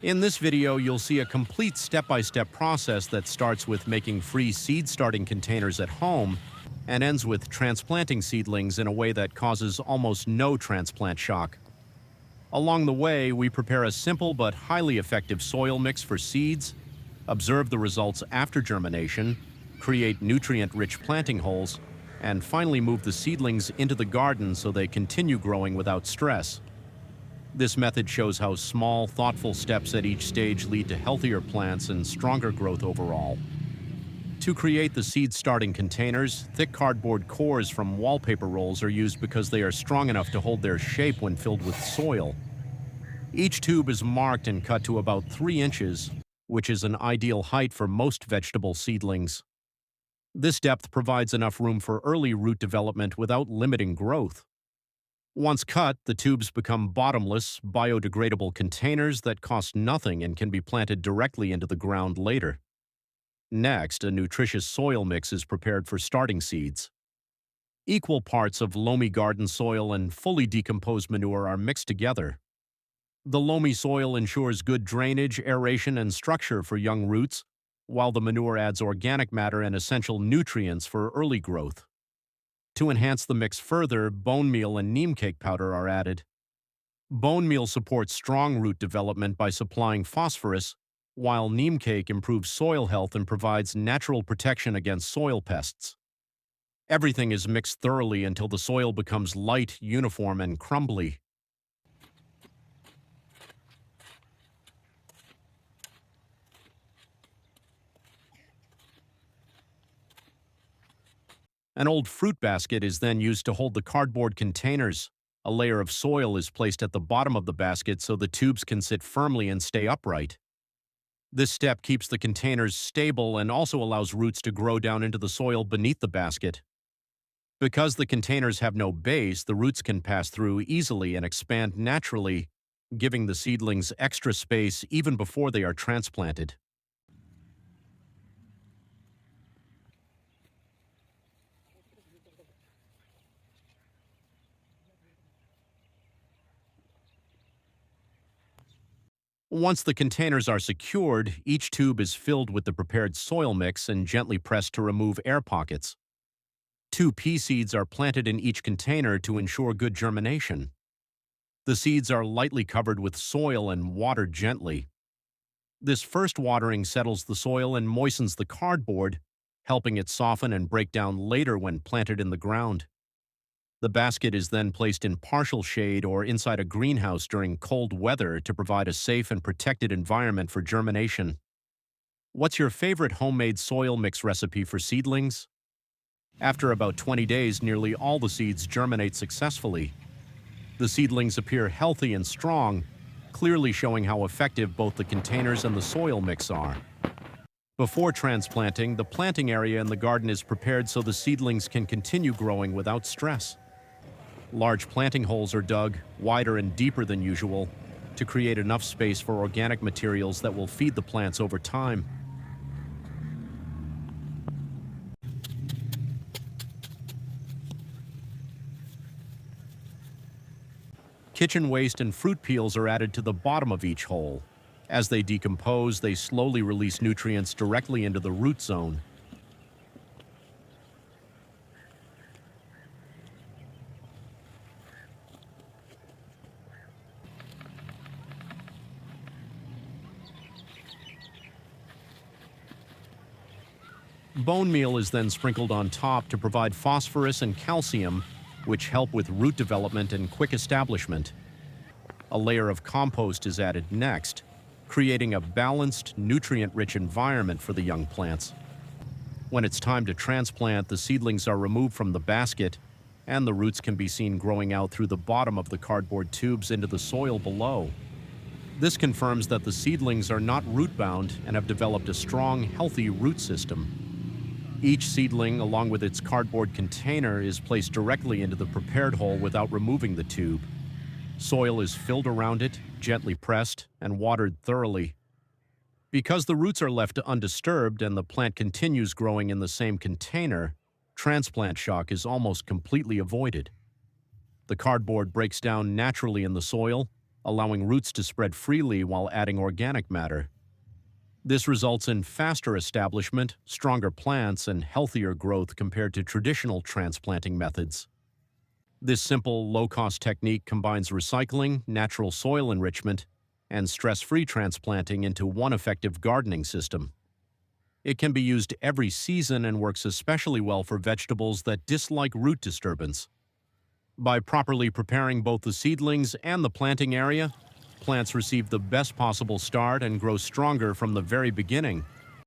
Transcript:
In this video, you'll see a complete step-by-step process that starts with making free seed starting containers at home and ends with transplanting seedlings in a way that causes almost no transplant shock. Along the way, we prepare a simple but highly effective soil mix for seeds, observe the results after germination, create nutrient-rich planting holes, and finally move the seedlings into the garden so they continue growing without stress. This method shows how small, thoughtful steps at each stage lead to healthier plants and stronger growth overall. To create the seed starting containers, thick cardboard cores from wallpaper rolls are used because they are strong enough to hold their shape when filled with soil. Each tube is marked and cut to about 3 inches, which is an ideal height for most vegetable seedlings. This depth provides enough room for early root development without limiting growth. Once cut, the tubes become bottomless, biodegradable containers that cost nothing and can be planted directly into the ground later. Next, a nutritious soil mix is prepared for starting seeds. Equal parts of loamy garden soil and fully decomposed manure are mixed together. The loamy soil ensures good drainage, aeration, and structure for young roots, while the manure adds organic matter and essential nutrients for early growth. To enhance the mix further, bone meal and neem cake powder are added. Bone meal supports strong root development by supplying phosphorus, while neem cake improves soil health and provides natural protection against soil pests. Everything is mixed thoroughly until the soil becomes light, uniform, and crumbly. An old fruit basket is then used to hold the cardboard containers. A layer of soil is placed at the bottom of the basket so the tubes can sit firmly and stay upright. This step keeps the containers stable and also allows roots to grow down into the soil beneath the basket. Because the containers have no base, the roots can pass through easily and expand naturally, giving the seedlings extra space even before they are transplanted. Once the containers are secured, each tube is filled with the prepared soil mix and gently pressed to remove air pockets. 2 pea seeds are planted in each container to ensure good germination. The seeds are lightly covered with soil and watered gently. This first watering settles the soil and moistens the cardboard, helping it soften and break down later when planted in the ground. The basket is then placed in partial shade or inside a greenhouse during cold weather to provide a safe and protected environment for germination. What's your favorite homemade soil mix recipe for seedlings? After about 20 days, nearly all the seeds germinate successfully. The seedlings appear healthy and strong, clearly showing how effective both the containers and the soil mix are. Before transplanting, the planting area in the garden is prepared so the seedlings can continue growing without stress. Large planting holes are dug, wider and deeper than usual, to create enough space for organic materials that will feed the plants over time. Kitchen waste and fruit peels are added to the bottom of each hole. As they decompose, they slowly release nutrients directly into the root zone. Bone meal is then sprinkled on top to provide phosphorus and calcium, which help with root development and quick establishment. A layer of compost is added next, creating a balanced, nutrient-rich environment for the young plants. When it's time to transplant, the seedlings are removed from the basket, and the roots can be seen growing out through the bottom of the cardboard tubes into the soil below. This confirms that the seedlings are not root-bound and have developed a strong, healthy root system. Each seedling, along with its cardboard container, is placed directly into the prepared hole without removing the tube. Soil is filled around it, gently pressed, and watered thoroughly. Because the roots are left undisturbed and the plant continues growing in the same container, transplant shock is almost completely avoided. The cardboard breaks down naturally in the soil, allowing roots to spread freely while adding organic matter. This results in faster establishment, stronger plants, and healthier growth compared to traditional transplanting methods. This simple, low-cost technique combines recycling, natural soil enrichment, and stress-free transplanting into one effective gardening system. It can be used every season and works especially well for vegetables that dislike root disturbance. By properly preparing both the seedlings and the planting area, plants receive the best possible start and grow stronger from the very beginning,